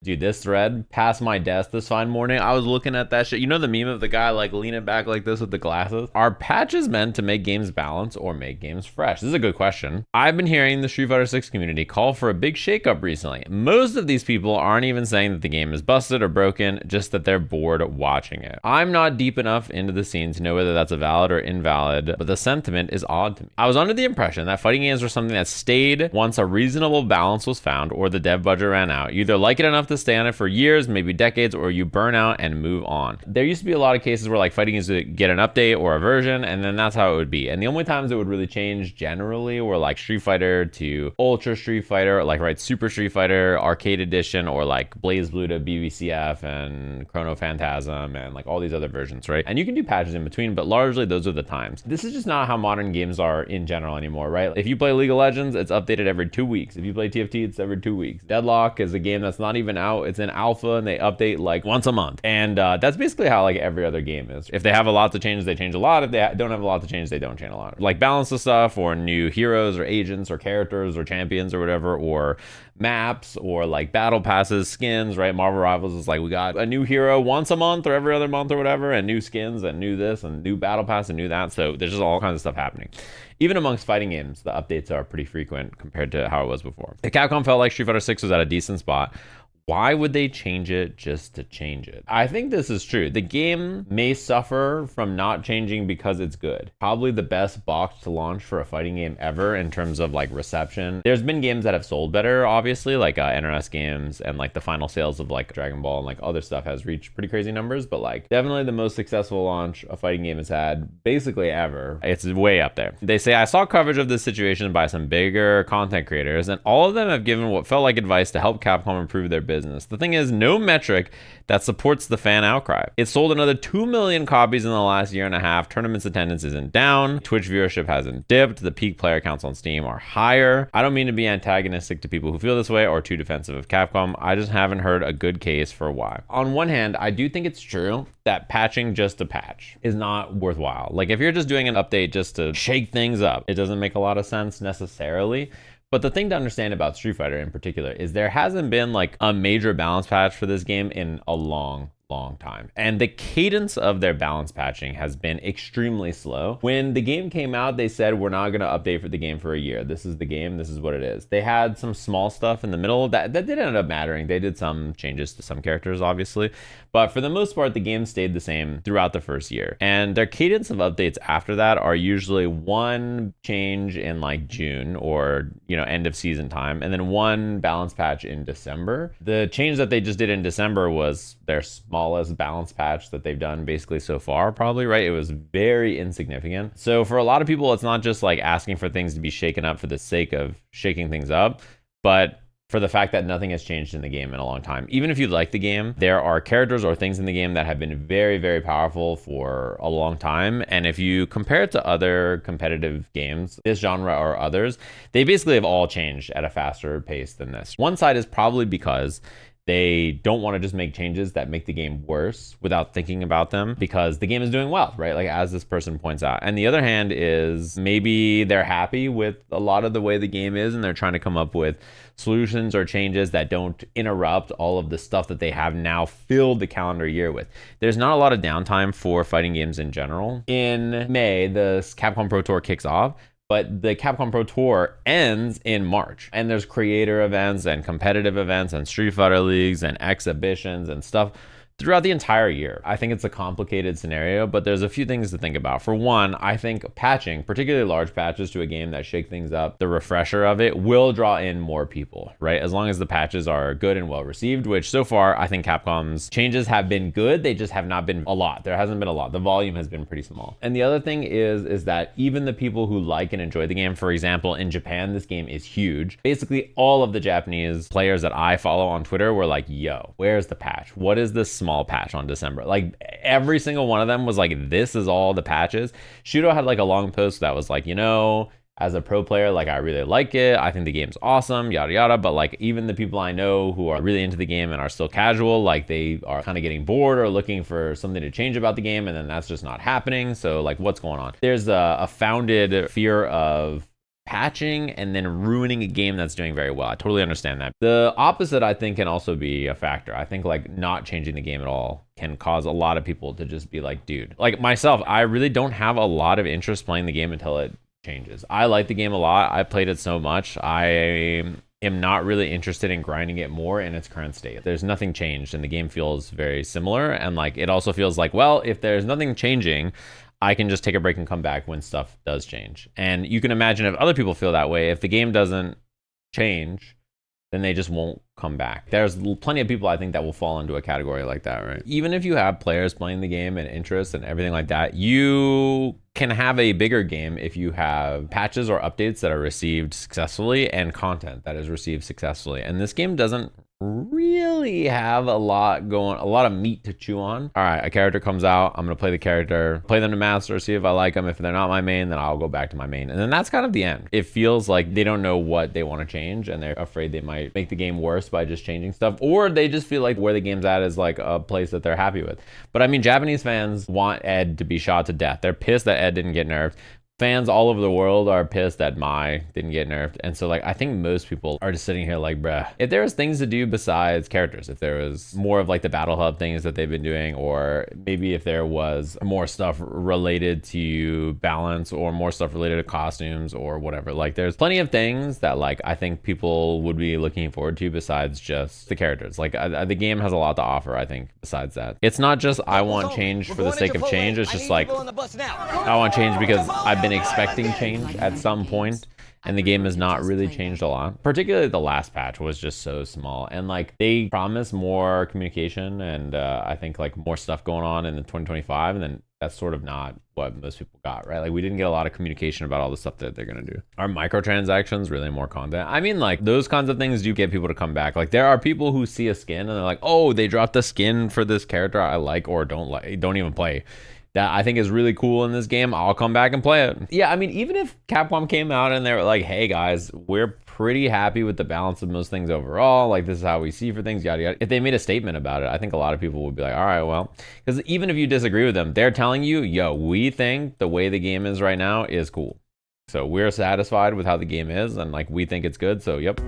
Dude, this thread past my desk this fine morning, I was looking at that shit. You know the meme of the guy like leaning back like this with the glasses? Are patches meant to make games balance or make games fresh? This is a good question. I've been hearing the Street Fighter 6 community call for a big shakeup recently. Most of these people aren't even saying that the game is busted or broken, just that they're bored watching it. I'm not deep enough into the scene to know whether that's a valid or invalid, but the sentiment is odd to me. I was under the impression that fighting games were something that stayed once a reasonable balance was found or the dev budget ran out. You either like it enough to stay on it for years, maybe decades, or you burn out and move on. There used to be a lot of cases where like fighting games would get an update or a version, and then that's how it would be. And the only times it would really change generally were like Street Fighter to Ultra Street Fighter, like right, Super Street Fighter, Arcade Edition, or like Blaze Blue to BBCF and Chrono Phantasm and like all these other versions, right? And you can do patches in between, but largely those are the times. This is just not how modern games are in general anymore, right? If you play League of Legends, it's updated every 2 weeks. If you play TFT, it's every 2 weeks. Deadlock is a game that's not even out. It's in alpha and they update like once a month. And that's basically how like every other game is. If they have a lot to change, they change a lot. If they don't have a lot to change, they don't change a lot. Like balance the stuff or new heroes or agents or characters or champions or whatever, or maps or like battle passes, skins, right? Marvel Rivals is like we got a new hero once a month or every other month or whatever, and new skins and new this and new battle pass and new that. So there's just all kinds of stuff happening. Even amongst fighting games, the updates are pretty frequent compared to how it was before. If Capcom felt like Street Fighter 6 was at a decent spot, why would they change it just to change it? I think this is true. The game may suffer from not changing because it's good. Probably the best box to launch for a fighting game ever in terms of like reception. There's been games that have sold better, obviously, like NRS games, and like the final sales of like Dragon Ball and like other stuff has reached pretty crazy numbers, but like definitely the most successful launch a fighting game has had basically ever. It's way up there. They say, I saw coverage of this situation by some bigger content creators, and all of them have given what felt like advice to help Capcom improve their business. The thing is, no metric that supports the fan outcry. It sold another 2 million copies in the last year and a half. Tournaments attendance isn't down. Twitch viewership hasn't dipped. The peak player counts on Steam are higher. I don't mean to be antagonistic to people who feel this way or too defensive of Capcom. I just haven't heard a good case for why. On one hand, I do think it's true that patching just to patch is not worthwhile. Like if you're just doing an update just to shake things up, it doesn't make a lot of sense necessarily. But the thing to understand about Street Fighter in particular is there hasn't been like a major balance patch for this game in a long time. And the cadence of their balance patching has been extremely slow. When the game came out, they said, we're not going to update for the game for a year. This is the game. This is what it is. They had some small stuff in the middle that didn't end up mattering. They did some changes to some characters, obviously. But for the most part, the game stayed the same throughout the first year. And their cadence of updates after that are usually one change in like June or, you know, end of season time, and then one balance patch in December. The change that they just did in December was their smallest balance patch that they've done basically so far, probably, right? It was very insignificant. So for a lot of people, it's not just like asking for things to be shaken up for the sake of shaking things up, but for the fact that nothing has changed in the game in a long time. Even if you like the game, there are characters or things in the game that have been very, very powerful for a long time. And if you compare it to other competitive games, this genre or others, they basically have all changed at a faster pace than this. One side is probably because they don't want to just make changes that make the game worse without thinking about them because the game is doing well, right? Like as this person points out. And the other hand is maybe they're happy with a lot of the way the game is and they're trying to come up with solutions or changes that don't interrupt all of the stuff that they have now filled the calendar year with. There's not a lot of downtime for fighting games in general. In May, the Capcom Pro Tour kicks off, but the Capcom Pro Tour ends in March. And there's creator events and competitive events and Street Fighter leagues and exhibitions and stuff throughout the entire year. I think it's a complicated scenario, but there's a few things to think about. For one, I think patching, particularly large patches to a game that shake things up, the refresher of it will draw in more people, right? As long as the patches are good and well received, which so far I think Capcom's changes have been good. They just have not been a lot. There hasn't been a lot. The volume has been pretty small. And the other thing is that even the people who like and enjoy the game, for example, in Japan, this game is huge. Basically all of the Japanese players that I follow on Twitter were like, yo, where's the patch? What is this small patch on December? Like every single one of them was like, this is all the patches. Shudo had like a long post that was like, you know, as a pro player, like I really like it. I think the game's awesome, yada, yada. But like even the people I know who are really into the game and are still casual, like they are kind of getting bored or looking for something to change about the game. And then that's just not happening. So like what's going on? There's a founded fear of patching and then ruining a game that's doing very well. I totally understand that. The opposite, I think, can also be a factor. I think like not changing the game at all can cause a lot of people to just be like, dude, like myself, I really don't have a lot of interest playing the game until it changes. I like the game a lot. I played it so much. I am not really interested in grinding it more in its current state. There's nothing changed and the game feels very similar. And like, it also feels like, well, if there's nothing changing, I can just take a break and come back when stuff does change. And you can imagine if other people feel that way, if the game doesn't change, then they just won't come back. There's plenty of people I think that will fall into a category like that, right? Even if you have players playing the game and interest and everything like that, you can have a bigger game if you have patches or updates that are received successfully and content that is received successfully. And this game doesn't really have a lot of meat to chew on. All right, a character comes out, I'm gonna play the character, play them to master, see if I like them. If they're not my main, then I'll go back to my main. And then that's kind of the end. It feels like they don't know what they want to change and they're afraid they might make the game worse by just changing stuff, or they just feel like where the game's at is like a place that they're happy with. But I mean, Japanese fans want Ed to be shot to death. They're pissed that Ed didn't get nerfed. Fans all over the world are pissed that Mai didn't get nerfed. And so like, I think most people are just sitting here like, bruh, if there was things to do besides characters, if there was more of like the battle hub things that they've been doing, or maybe if there was more stuff related to balance or more stuff related to costumes or whatever, like there's plenty of things that like, I think people would be looking forward to besides just the characters. Like the game has a lot to offer, I think, besides that. It's not just, I want change for the sake of change. It's just like, I want change because I've been expecting change at some point, and the game has not really changed a lot. Particularly the last patch was just so small, and like they promised more communication and I think like more stuff going on in the 2025, and then that's sort of not what most people got, right? Like we didn't get a lot of communication about all the stuff that they're gonna do. Are microtransactions really more content? I mean, like those kinds of things do get people to come back. Like there are people who see a skin and they're like, oh, they dropped the skin for this character I like or don't even play. That I think is really cool in this game. I'll come back and play it. Yeah, I mean, even if Capcom came out and they were like, hey guys, we're pretty happy with the balance of most things overall. Like this is how we see for things, yada, yada. If they made a statement about it, I think a lot of people would be like, all right, well, because even if you disagree with them, they're telling you, yo, we think the way the game is right now is cool. So we're satisfied with how the game is and like, we think it's good. So yep.